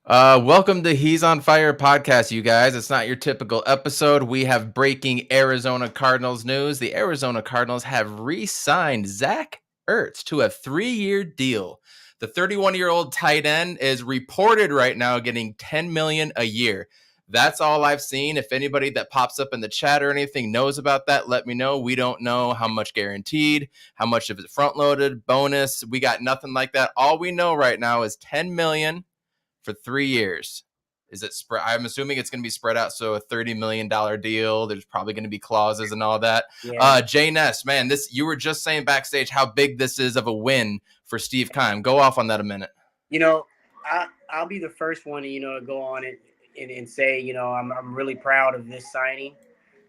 Welcome to He's on Fire podcast, you guys. It's not your typical episode. We have breaking Arizona Cardinals news. The Arizona Cardinals have re-signed Zach Ertz to a 3-year deal. The 31-year-old tight end is reported right now getting $10 million a year. That's all I've seen. If anybody that pops up in the chat or anything knows about that, let me know. We don't know how much guaranteed, how much of it front loaded, bonus. We got nothing like that. All we know right now is $10 million for 3 years. Is it spread? I'm assuming it's going to be spread out. So a $30 million deal. There's probably going to be clauses and all that. Yeah. Jay Ness, man, you were just saying backstage how big this is of a win for Steve Keim. Go off on that a minute. I'll be the first one to go on it and say, I'm really proud of this signing.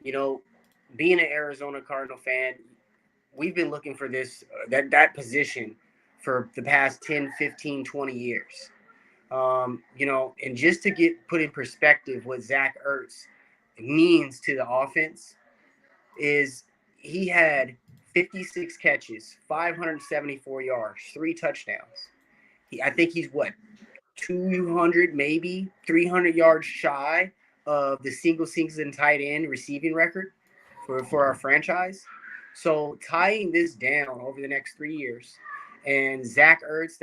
Being an Arizona Cardinal fan, we've been looking for this that position for the past 10, 15, 20 years. And just to get put in perspective what Zach Ertz means to the offense is he had 56 catches, 574 yards, 3 touchdowns. I think he's 200, maybe 300 yards shy of the single season tight end receiving record for our franchise. So tying this down over the next 3 years, and Zach Ertz,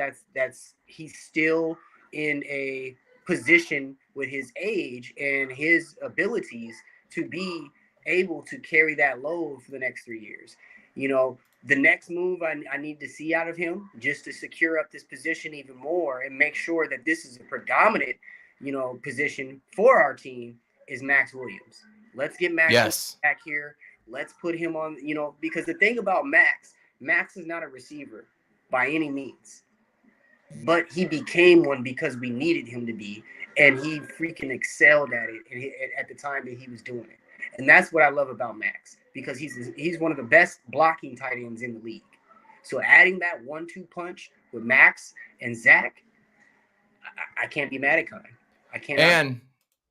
he's still in a position with his age and his abilities to be able to carry that load for the next 3 years. The next move I need to see out of him, just to secure up this position even more and make sure that this is a predominant, position for our team, is Max Williams. Let's get Max back here. Let's put him on, because the thing about Max is not a receiver by any means. But he became one because we needed him to be, and he freaking excelled at it at the time that he was doing it. And that's what I love about Max, because he's one of the best blocking tight ends in the league. So adding that 1-2 punch with Max and Zach, I can't be mad at Keim. I can't.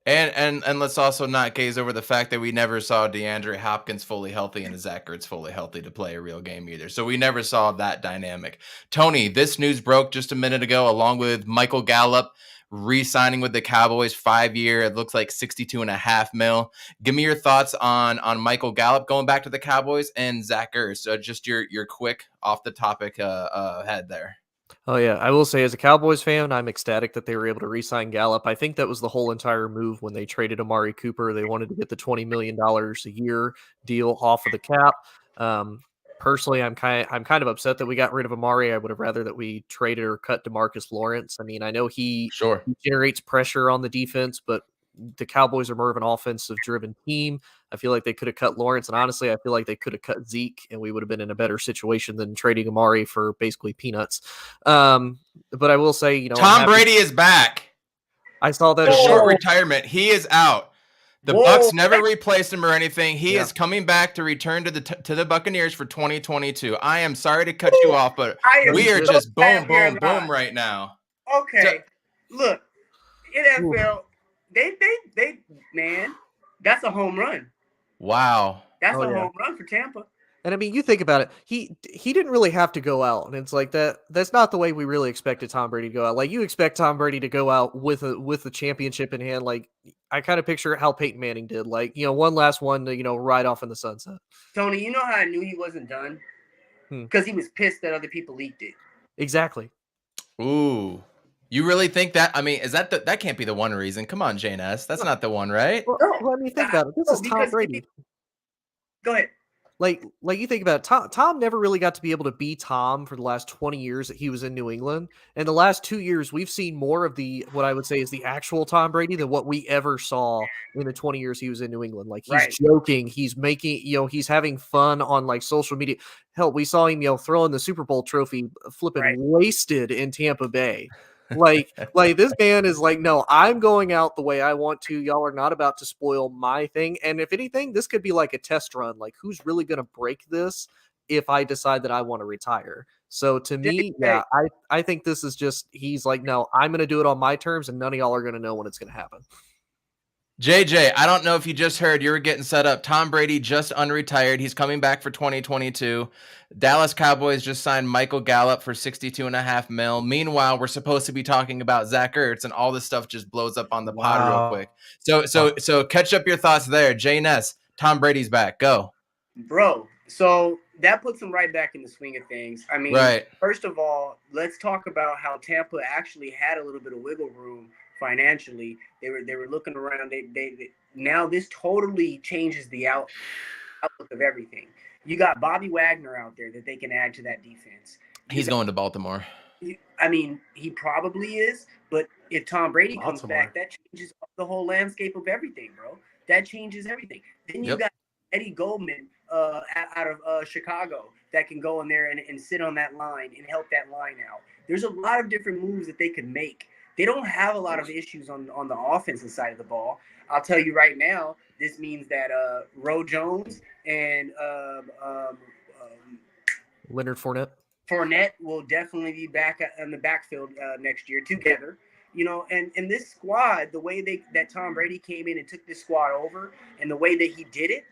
And let's also not gaze over the fact that we never saw DeAndre Hopkins fully healthy and Zach Ertz fully healthy to play a real game either. So we never saw that dynamic. Tony, this news broke just a minute ago, along with Michael Gallup re-signing with the Cowboys, 5-year. It looks like $62.5 million. Give me your thoughts on Michael Gallup going back to the Cowboys and Zach Ertz. Just your quick off the topic head there. Oh, yeah. I will say, as a Cowboys fan, I'm ecstatic that they were able to re-sign Gallup. I think that was the whole entire move when they traded Amari Cooper. They wanted to get the $20 million a year deal off of the cap. Personally, I'm kind of upset that we got rid of Amari. I would have rather that we traded or cut DeMarcus Lawrence. I mean, I know he generates pressure on the defense, but the Cowboys are more of an offensive-driven team. I feel like they could have cut Lawrence, and honestly, I feel like they could have cut Zeke, and we would have been in a better situation than trading Amari for basically peanuts. But I will say, Tom Brady is back. I saw that. Short retirement. He is out. The Bucs never replaced him or anything. He is coming back to return to the Buccaneers for 2022. I am sorry to cut you off, but we are just boom right now. Okay, look, NFL. They man, that's a home run. Wow. That's a home run for Tampa. And I mean, you think about it, he didn't really have to go out, and it's like that's not the way we really expected Tom Brady to go out. Like, you expect Tom Brady to go out with the championship in hand. Like, I kind of picture how Peyton Manning did, like, one last one to, ride off in the sunset. Tony, you know how I knew he wasn't done? Because he was pissed that other people leaked it. Exactly. Ooh. You really think that? I mean, is that that can't be the one reason? Come on, Jane S. That's not the one, right? Well, let me think about it. This is Tom Brady. Go ahead. Like you think about it, Tom never really got to be able to be Tom for the last 20 years that he was in New England. And the last 2 years, we've seen more of what I would say is the actual Tom Brady than what we ever saw in the 20 years he was in New England. Like, he's joking, he's making, he's having fun on like social media. Hell, we saw him, throwing the Super Bowl trophy, flipping wasted in Tampa Bay. Like this man is like, no, I'm going out the way I want to. Y'all are not about to spoil my thing. And if anything, this could be like a test run. Like, who's really going to break this if I decide that I want to retire? So to me, I think this is just, he's like, no, I'm going to do it on my terms, and none of y'all are going to know when it's going to happen. JJ, I don't know if you just heard, you were getting set up. Tom Brady just unretired. He's coming back for 2022. Dallas Cowboys just signed Michael Gallup for $62.5 million. Meanwhile, we're supposed to be talking about Zach Ertz, and all this stuff just blows up on the pod real quick. So catch up your thoughts there. Jay Ness, Tom Brady's back. Go. Bro, so that puts him right back in the swing of things. I mean, Right. First of all, let's talk about how Tampa actually had a little bit of wiggle room financially. They were looking around. They now this totally changes the outlook of everything. You got Bobby Wagner out there that they can add to that defense. He's going to Baltimore. I mean, he probably is, but if Tom Brady comes back, that changes the whole landscape of everything, bro. That changes everything. Then you got Eddie Goldman out of Chicago that can go in there and sit on that line and help that line out. There's a lot of different moves that they could make. They don't have a lot of issues on the offensive side of the ball. I'll tell you right now, this means that Ro Jones and Leonard Fournette will definitely be back in the backfield next year together. You know, and this squad, the way that Tom Brady came in and took this squad over and the way that he did it,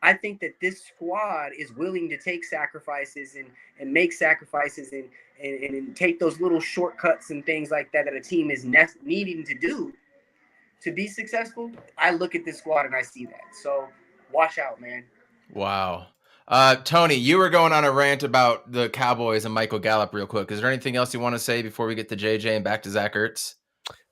I think that this squad is willing to take sacrifices and make sacrifices and take those little shortcuts and things like that a team is needing to do to be successful. I look at this squad and I see that. So watch out, man. Wow. Tony, you were going on a rant about the Cowboys and Michael Gallup real quick. Is there anything else you want to say before we get to JJ and back to Zach Ertz?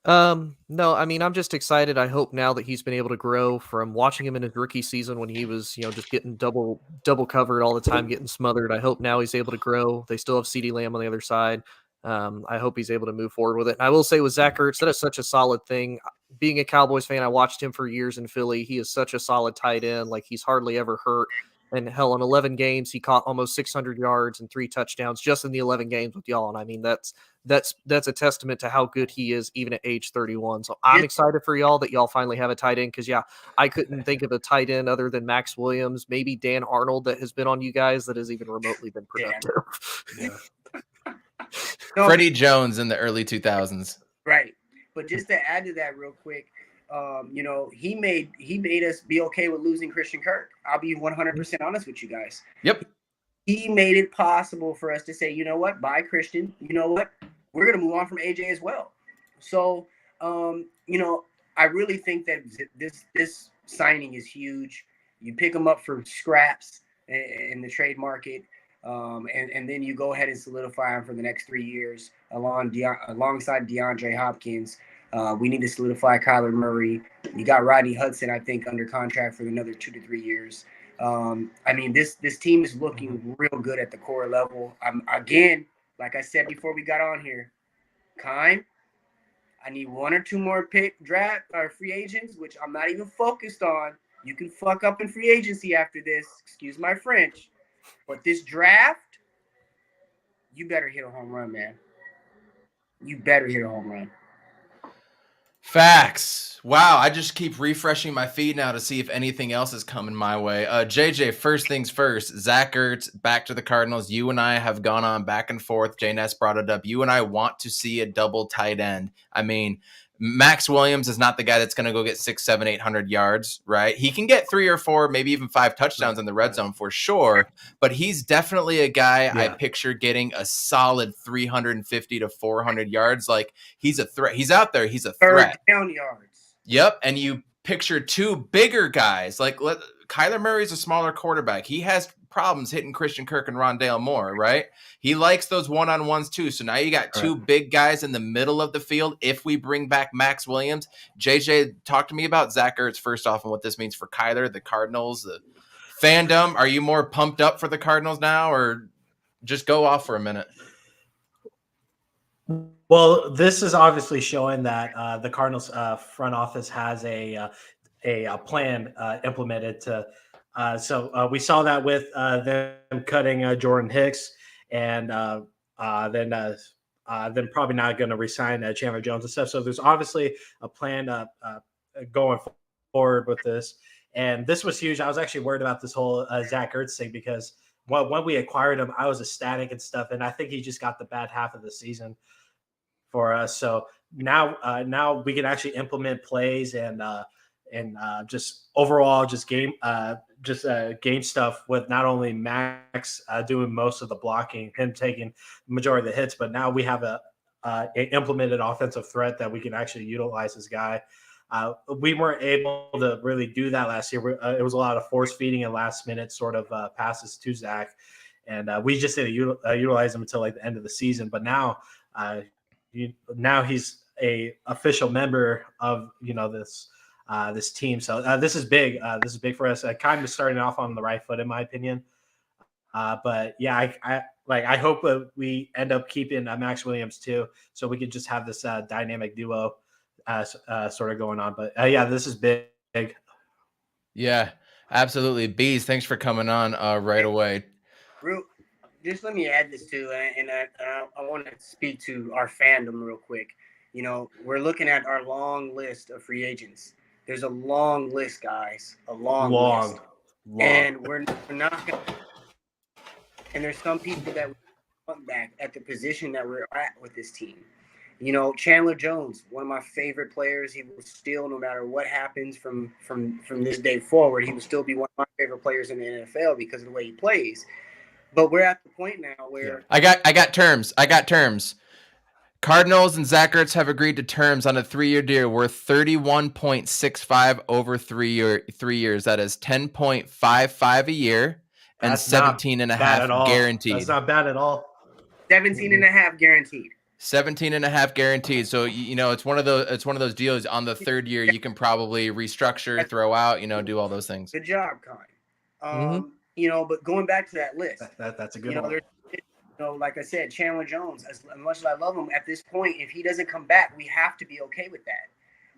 No, I mean, I'm just excited. I hope now that he's been able to grow from watching him in his rookie season when he was, just getting double covered all the time, getting smothered. I hope now he's able to grow. They still have CeeDee Lamb on the other side. I hope he's able to move forward with it. And I will say with Zach Ertz, that is such a solid thing. Being a Cowboys fan, I watched him for years in Philly. He is such a solid tight end. Like, he's hardly ever hurt. And hell, in 11 games, he caught almost 600 yards and 3 touchdowns just in the 11 games with y'all. And I mean, that's a testament to how good he is, even at age 31. So I'm excited for y'all that y'all finally have a tight end. Because I couldn't think of a tight end other than Max Williams, maybe Dan Arnold, that has been on you guys that has even remotely been productive. Freddie Jones in the early 2000s. Right, but just to add to that real quick. He made us be okay with losing Christian Kirk. I'll be 100% honest with you guys. Yep. He made it possible for us to say, you know what, bye Christian. You know what, we're going to move on from AJ as well. So, I really think that this signing is huge. You pick him up for scraps in the trade market, and then you go ahead and solidify him for the next 3 years alongside DeAndre Hopkins. We need to solidify Kyler Murray. You got Rodney Hudson, I think, under contract for another 2 to 3 years. This team is looking real good at the core level. Again, like I said before we got on here, Kime, I need 1 or 2 more draft or free agents, which I'm not even focused on. You can fuck up in free agency after this. Excuse my French. But this draft, you better hit a home run, man. You better hit a home run. Facts. Wow, I just keep refreshing my feed now to see if anything else is coming my way. JJ, first things first, Zach Ertz, back to the Cardinals. You and I have gone on back and forth. Jay Ness brought it up. You and I want to see a double tight end. I mean, Max Williams is not the guy that's going to go get 600, 700, 800 yards, right? He can get 3 or 4, maybe even 5 touchdowns in the red zone for sure, but he's definitely a guy I picture getting a solid 350 to 400 yards. Like, he's a threat. He's out there. He's a threat. Third down yards. Yep, and you picture 2 bigger guys. Like, Kyler Murray's a smaller quarterback. He has problems hitting Christian Kirk and Rondale Moore, right? He likes those one-on-ones too. So now you got 2 big guys in the middle of the field. If we bring back Max Williams, JJ, talk to me about Zach Ertz first off and what this means for Kyler, the Cardinals, the fandom. Are you more pumped up for the Cardinals now, or just go off for a minute? Well, this is obviously showing that the Cardinals front office has a plan implemented to. So we saw that with them cutting Jordan Hicks, and then probably not going to resign Chandler Jones and stuff. So there's obviously a plan going forward with this. And this was huge. I was actually worried about this whole Zach Ertz thing because when we acquired him, I was ecstatic and stuff. And I think he just got the bad half of the season for us. So now we can actually implement plays and and just overall just game game stuff with not only Max doing most of the blocking, him taking the majority of the hits, but now we have a implemented offensive threat that we can actually utilize this guy. We weren't able to really do that last year. It was a lot of force feeding and last minute sort of passes to Zach, and we just didn't utilize him until like the end of the season. But now, now he's a official member of this team. So this is big. This is big for us. Kind of starting off on the right foot, in my opinion. But yeah, I hope we end up keeping Max Williams too, so we could just have this dynamic duo sort of going on. But yeah, this is big. Yeah, absolutely. Bees, thanks for coming on right away. Just let me add this too, and I want to speak to our fandom real quick. We're looking at our long list of free agents. There's a long list, guys. A long list. And we're not going to. And there's some people that we want back at the position that we're at with this team. Chandler Jones, one of my favorite players. He will still, no matter what happens from this day forward, he will still be one of my favorite players in the NFL because of the way he plays. But we're at the point now where I got terms. Cardinals and Zach Ertz have agreed to terms on a 3-year deal worth $31.65 over 3 years. That is $10.55 a year and 17.5 guaranteed. That's not bad at all. 17.5 guaranteed. 17.5 guaranteed. So it's one of those deals. On the 3rd year, you can probably restructure, throw out, do all those things. Good job, Con. But going back to that list, that's a good one. Like I said, Chandler Jones, as much as I love him, at this point, if he doesn't come back, we have to be okay with that.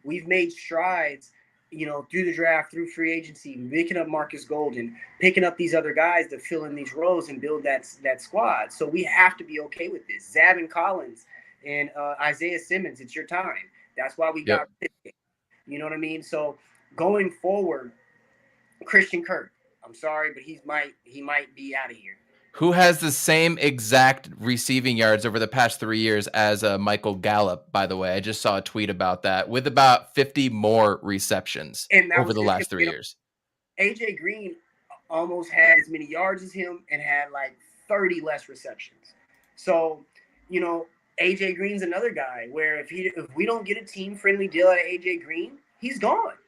We've made strides, through the draft, through free agency, picking up Marcus Golden, picking up these other guys to fill in these roles and build that squad. So we have to be okay with this. Zavin Collins and Isaiah Simmons, it's your time. That's why we got picked. You know what I mean? So going forward, Christian Kirk, I'm sorry, but he might be out of here. Who has the same exact receiving yards over the past 3 years as Michael Gallup, by the way. I just saw a tweet about that, with about 50 more receptions over the last 3 years. AJ Green almost had as many yards as him and had like 30 less receptions. So, AJ Green's another guy where if we don't get a team-friendly deal at AJ Green, he's gone.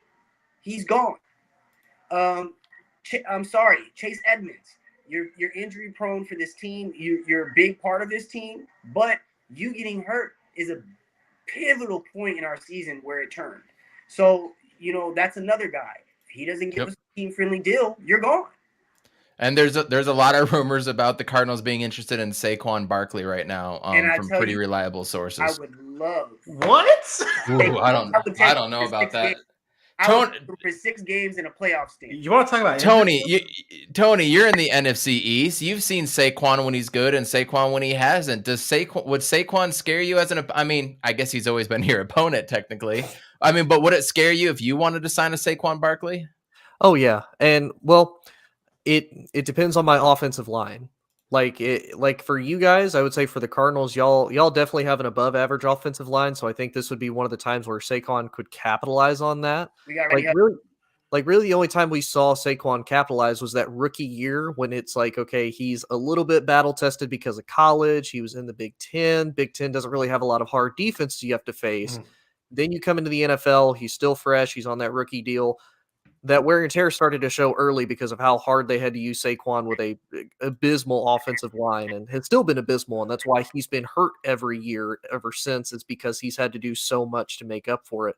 He's gone. I'm sorry, Chase Edmonds. You're injury prone for this team. You're a big part of this team, but you getting hurt is a pivotal point in our season where it turned. So, that's another guy. If he doesn't give us a team-friendly deal, you're gone. And there's a lot of rumors about the Cardinals being interested in Saquon Barkley right now from pretty reliable sources. I would love. What? Ooh, I don't know about that. Tony, for 6 games in a playoff stint. You want to talk about Tony? Tony, you're in the NFC East. You've seen Saquon when he's good and Saquon when he hasn't. Would Saquon scare you as I guess he's always been your opponent technically. But would it scare you if you wanted to sign a Saquon Barkley? Oh yeah, and it depends on my offensive line. Like for you guys, I would say for the Cardinals, y'all definitely have an above average offensive line. So I think this would be one of the times where Saquon could capitalize on that. Really the only time we saw Saquon capitalize was that rookie year when it's like, okay, he's a little bit battle tested because of college. He was in the Big Ten. Big Ten doesn't really have a lot of hard defenses you have to face. Then you come into the NFL, he's still fresh. He's on that rookie deal. That wear and tear started to show early because of how hard they had to use Saquon with a abysmal offensive line, and has still been abysmal. And that's why he's been hurt every year ever since. It's because he's had to do so much to make up for it.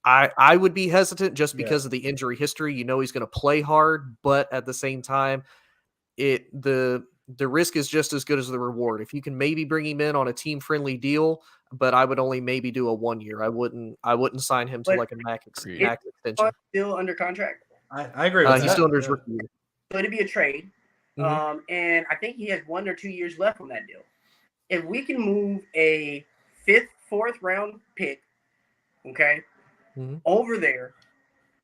I would be hesitant just because of the injury history. He's going to play hard, but at the same time, the risk is just as good as the reward. If you can maybe bring him in on a team-friendly deal, but I would only maybe do a 1 year. I wouldn't sign him to like a max extension. Still under contract. I agree with that. He's still under his rookie year. So it'd be a trade. And I think he has 1 or 2 years left on that deal. If we can move a 5th, 4th round pick, over there,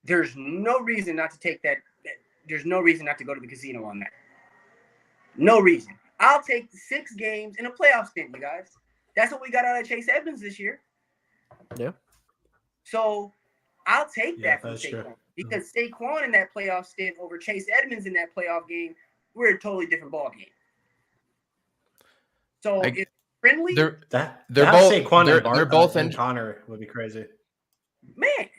there's no reason not to take that. There's no reason not to go to the casino on that. No reason. I'll take 6 games in a playoff stint, you guys. That's what we got out of Chase Edmonds this year. Yeah. So I'll take Yeah, that from that's true. Saquon because Saquon in that playoff stint over Chase Edmonds in that playoff game, we're a totally different ball game. So it's friendly. They're That both Saquon they're both and in. Connor would be crazy. Man,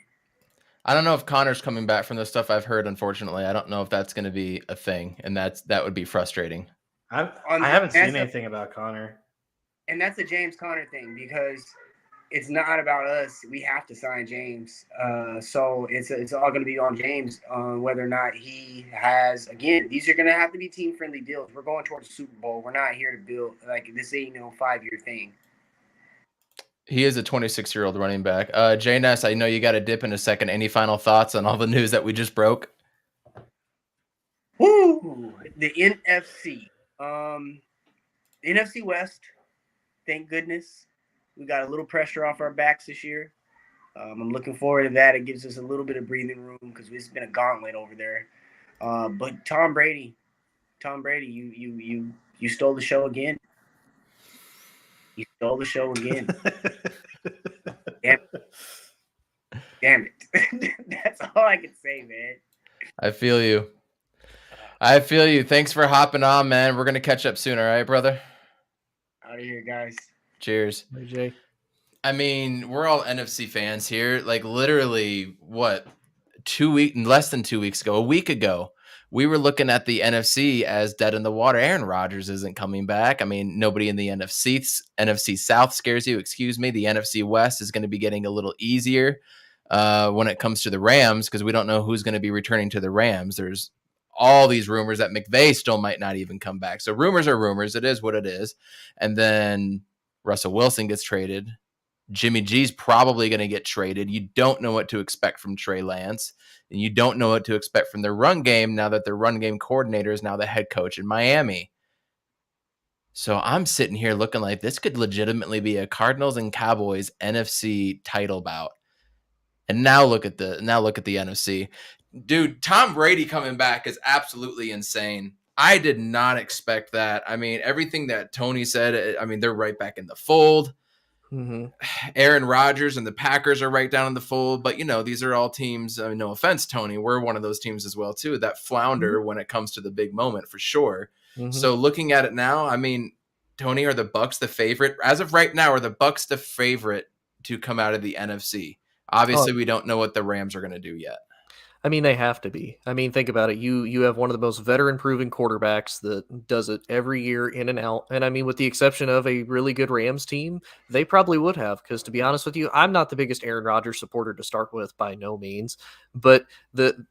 I don't know if Connor's coming back from the stuff I've heard. Unfortunately, I don't know if that's going to be a thing, and that would be frustrating. I haven't seen anything about Connor. And that's a James Conner thing because it's not about us. We have to sign James. So it's all going to be on James on whether or not he has, again, these are going to have to be team-friendly deals. We're going towards the Super Bowl. We're not here to build, like, this ain't no 5-year thing. He is a 26-year-old running back. Jay Ness, I know you got to dip in a second. Any final thoughts on all the news that we just broke? Woo! The NFC. The NFC West, thank goodness. We got a little pressure off our backs this year. I'm looking forward to that. It gives us a little bit of breathing room because it's been a gauntlet over there. But Tom Brady, you stole the show again. You stole the show again. Damn it. That's all I can say, man. I feel you. Thanks for hopping on, man. We're going to catch up soon, all right, brother? Out of here, guys. Cheers. Hey, Jay. I mean, we're all NFC fans here. Like, literally, what, less than 2 weeks ago, a week ago, we were looking at the NFC as dead in the water. Aaron Rodgers isn't coming back. I mean, nobody in the NFC South scares you. Excuse me. The NFC West is going to be getting a little easier when it comes to the Rams because we don't know who's going to be returning to the Rams. There's all these rumors that McVay still might not even come back. So rumors are rumors. It is what it is. And then Russell Wilson gets traded. Jimmy G's probably going to get traded. You don't know what to expect from Trey Lance, and you don't know what to expect from their run game now that their run game coordinator is now the head coach in Miami. So I'm sitting here looking like this could legitimately be a Cardinals and Cowboys NFC title bout. And now look at the NFC. Dude, Tom Brady coming back is absolutely insane. I did not expect that. I mean, everything that Tony said, I mean, they're right back in the fold. Mm-hmm. Aaron Rodgers and the Packers are right down in the fold, but these are all teams. I mean, no offense, Tony, we're one of those teams as well too that flounder when it comes to the big moment for sure. Mm-hmm. So looking at it now, I mean, Tony, are the Bucs the favorite as of right now? Are the Bucs the favorite to come out of the NFC? Obviously, we don't know what the Rams are going to do yet. I mean, they have to be. I mean, think about it. You have one of the most veteran-proven quarterbacks that does it every year in and out. And I mean, with the exception of a really good Rams team, they probably would have. Because to be honest with you, I'm not the biggest Aaron Rodgers supporter to start with by no means. But when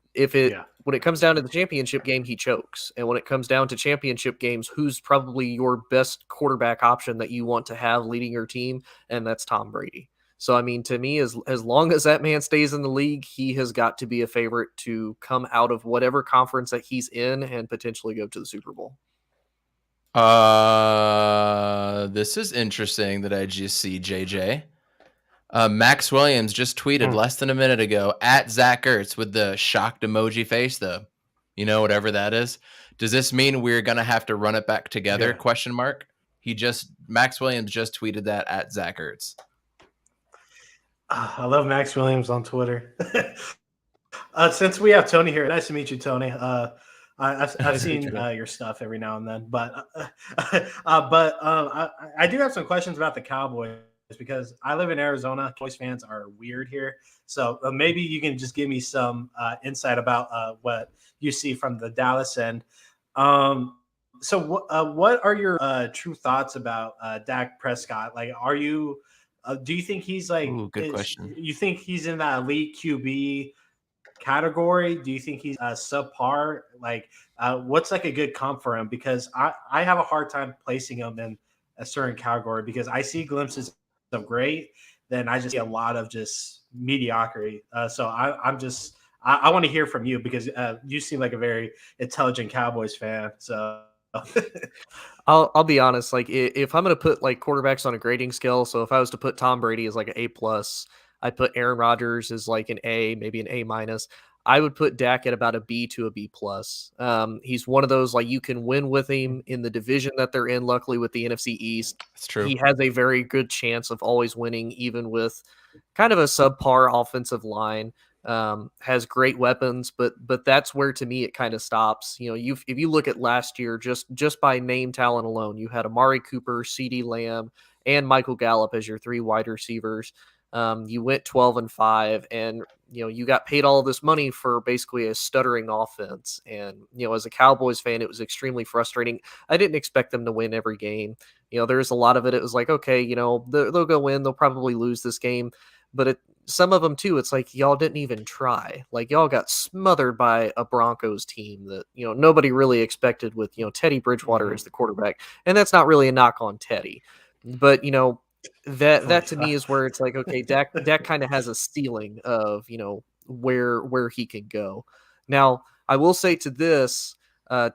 it comes down to the championship game, he chokes. And when it comes down to championship games, who's probably your best quarterback option that you want to have leading your team? And that's Tom Brady. So, I mean, to me, as long as that man stays in the league, he has got to be a favorite to come out of whatever conference that he's in and potentially go to the Super Bowl. This is interesting that I just see, JJ. Max Williams just tweeted less than a minute ago at Zach Ertz with the shocked emoji face, whatever that is. Does this mean we're going to have to run it back together? Yeah. Question mark. Max Williams just tweeted that at Zach Ertz. I love Max Williams on Twitter. Since we have Tony here, nice to meet you, Tony. I've seen your stuff every now and then, but I do have some questions about the Cowboys because I live in Arizona. Cowboys fans are weird here, so maybe you can just give me some insight about what you see from the Dallas end. So what are your true thoughts about Dak Prescott? Like, are you? Do you think he's like? Ooh, good question. You think he's in that elite QB category? Do you think he's subpar? Like, what's like a good comp for him? Because I have a hard time placing him in a certain category because I see glimpses of great, then I just see a lot of just mediocrity. So I want to hear from you because you seem like a very intelligent Cowboys fan. So. I'll be honest. Like, if I'm going to put like quarterbacks on a grading scale, so if I was to put Tom Brady as like an A+, I put Aaron Rodgers as like an A, maybe an A-. I would put Dak at about a B to a B plus. He's one of those, like, you can win with him in the division that they're in. Luckily, with the NFC East, It's true. he has a very good chance of always winning, even with kind of a subpar offensive line. Has great weapons, but that's where, to me, it kind of stops. You know, if you look at last year, just by name talent alone, you had Amari Cooper, CeeDee Lamb, and Michael Gallup as your 3 wide receivers. You went 12-5, and you got paid all this money for basically a stuttering offense. And as a Cowboys fan, it was extremely frustrating. I didn't expect them to win every game. There's a lot of it. It was like, okay, they'll go win. They'll probably lose this game, but some of them too, it's like y'all didn't even try. Like, y'all got smothered by a Broncos team that nobody really expected, with Teddy Bridgewater as the quarterback. And that's not really a knock on Teddy, but that to me is where it's like, okay, Dak kind of has a ceiling of where he can go. Now, I will say to this,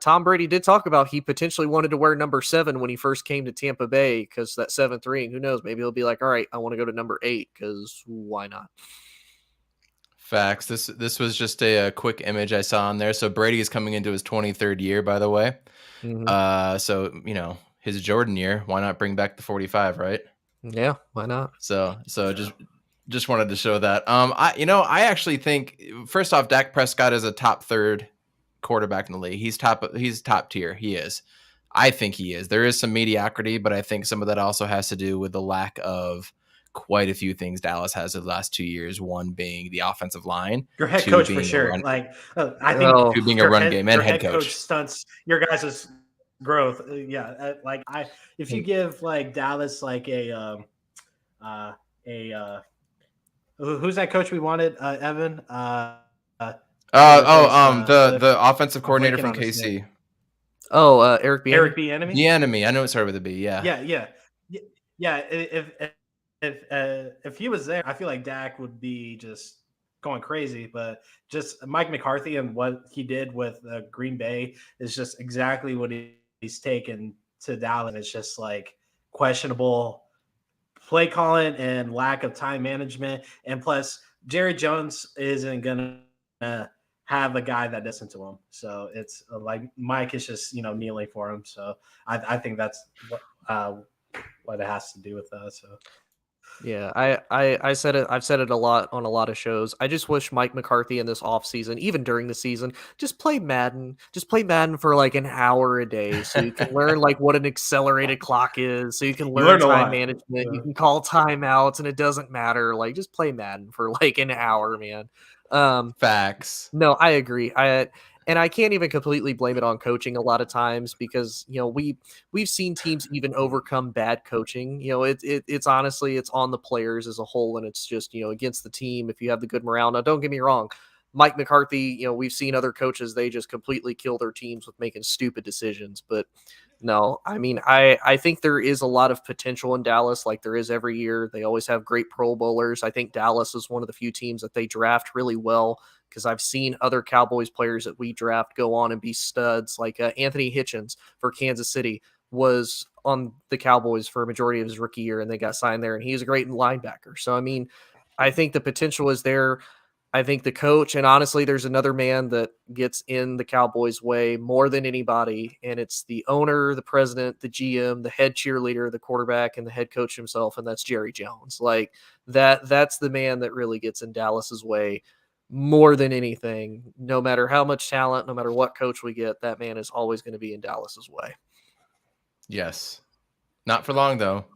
Tom Brady did talk about he potentially wanted to wear number 7 when he first came to Tampa Bay, because that 7th ring, who knows, maybe he'll be like, all right, I want to go to number 8, because why not? Facts. This was just a quick image I saw on there. So Brady is coming into his 23rd year, by the way. So his Jordan year, why not bring back the 45, right? Yeah, why not? So just wanted to show that. I actually think, first off, Dak Prescott is a top 3rd quarterback in the league. He's top tier. He is. I think he is. There is some mediocrity, but I think some of that also has to do with the lack of quite a few things Dallas has the last 2 years. One being the offensive line. Your head coach for sure. I think 2 being a run game and head coach stunts your guys' growth. If you give like Dallas like who's that coach we wanted? Evan. The offensive coordinator from KC. Eric Bieniemy. Eric Bieniemy. Bieniemy. I know it started with a B. Yeah. Yeah. If he was there, I feel like Dak would be just going crazy. But just Mike McCarthy and what he did with Green Bay is just exactly what he's taken to Dallas. It's just like questionable play calling and lack of time management. And plus, Jerry Jones isn't gonna have a guy that listens to him. So it's like Mike is just kneeling for him. So I think that's what it has to do with that. So. Yeah, I said it. I've said it a lot on a lot of shows. I just wish Mike McCarthy in this offseason, even during the season, just play Madden. Just play Madden for like an hour a day, so you can learn like what an accelerated clock is. So you can learn time management. Yeah. You can call timeouts, and it doesn't matter. Like, just play Madden for like an hour, man. Facts. No, I agree. And I can't even completely blame it on coaching a lot of times, because we've seen teams even overcome bad coaching. It's honestly, it's on the players as a whole, and it's just against the team if you have the good morale. Now, don't get me wrong, Mike McCarthy, we've seen other coaches, they just completely kill their teams with making stupid decisions. But no, I mean, I think there is a lot of potential in Dallas, like there is every year. They always have great Pro Bowlers. I think Dallas is one of the few teams that they draft really well, because I've seen other Cowboys players that we draft go on and be studs, like Anthony Hitchens for Kansas City was on the Cowboys for a majority of his rookie year, and they got signed there, and he's a great linebacker. So, I mean, I think the potential is there. I think the coach, and honestly, there's another man that gets in the Cowboys' way more than anybody, and it's the owner, the president, the GM, the head cheerleader, the quarterback, and the head coach himself, and that's Jerry Jones. Like, that's the man that really gets in Dallas's way more than anything. No matter how much talent, no matter what coach we get, that man is always going to be in Dallas's way. Yes. Not for long, though.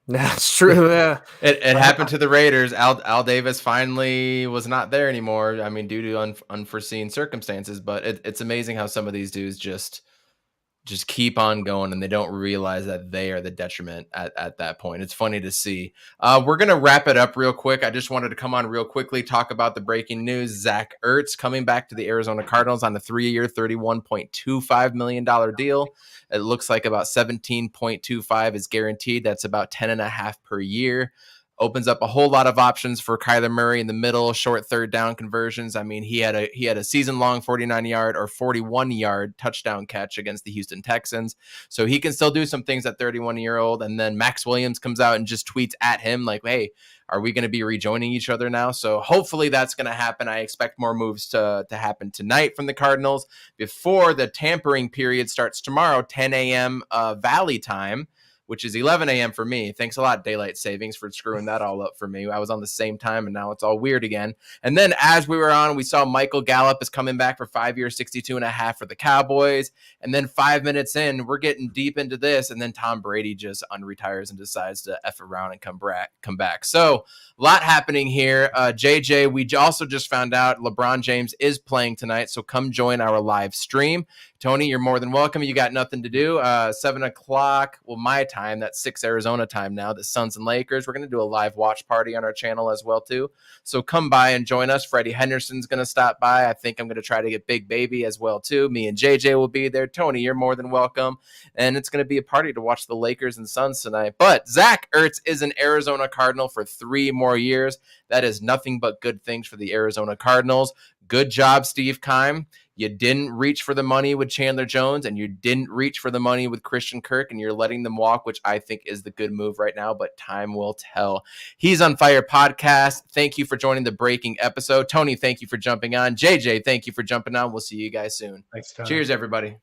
That's true. Yeah. It happened to the Raiders. Al Davis finally was not there anymore. I mean, due to unforeseen circumstances, but it's amazing how some of these dudes just keep on going, and they don't realize that they are the detriment at that point. It's funny to see. We're going to wrap it up real quick. I just wanted to come on real quickly, talk about the breaking news. Zach Ertz coming back to the Arizona Cardinals on a 3-year, $31.25 million deal. It looks like about 17.25 is guaranteed. That's about 10.5 per year. opens up a whole lot of options for Kyler Murray in the middle, short third down conversions. I mean, he had a season-long 49-yard or 41-yard touchdown catch against the Houston Texans. So he can still do some things at 31-year-old. And then Max Williams comes out and just tweets at him like, hey, are we going to be rejoining each other now? So hopefully that's going to happen. I expect more moves to happen tonight from the Cardinals before the tampering period starts tomorrow, 10 a.m. Valley time, which is 11 a.m. for me. Thanks a lot, Daylight Savings, for screwing that all up for me. I was on the same time, and now it's all weird again. And then as we were on, we saw Michael Gallup is coming back for 5 years, 62.5 for the Cowboys. And then 5 minutes in, we're getting deep into this, and then Tom Brady just unretires and decides to F around and come back. So a lot happening here. JJ, we also just found out LeBron James is playing tonight, so come join our live stream. Tony, you're more than welcome. You got nothing to do. 7 o'clock, well, my time. That's 6 Arizona time now. The Suns and Lakers. We're going to do a live watch party on our channel as well, too. So come by and join us. Freddie Henderson's going to stop by. I think I'm going to try to get Big Baby as well, too. Me and JJ will be there. Tony, you're more than welcome. And it's going to be a party to watch the Lakers and Suns tonight. But Zach Ertz is an Arizona Cardinal for 3 more years. That is nothing but good things for the Arizona Cardinals. Good job, Steve Keim. You didn't reach for the money with Chandler Jones, and you didn't reach for the money with Christian Kirk, and you're letting them walk, which I think is the good move right now, but time will tell. He's on Fire Podcast. Thank you for joining the breaking episode. Tony, thank you for jumping on. JJ, thank you for jumping on. We'll see you guys soon. Thanks, Tony. Cheers, everybody.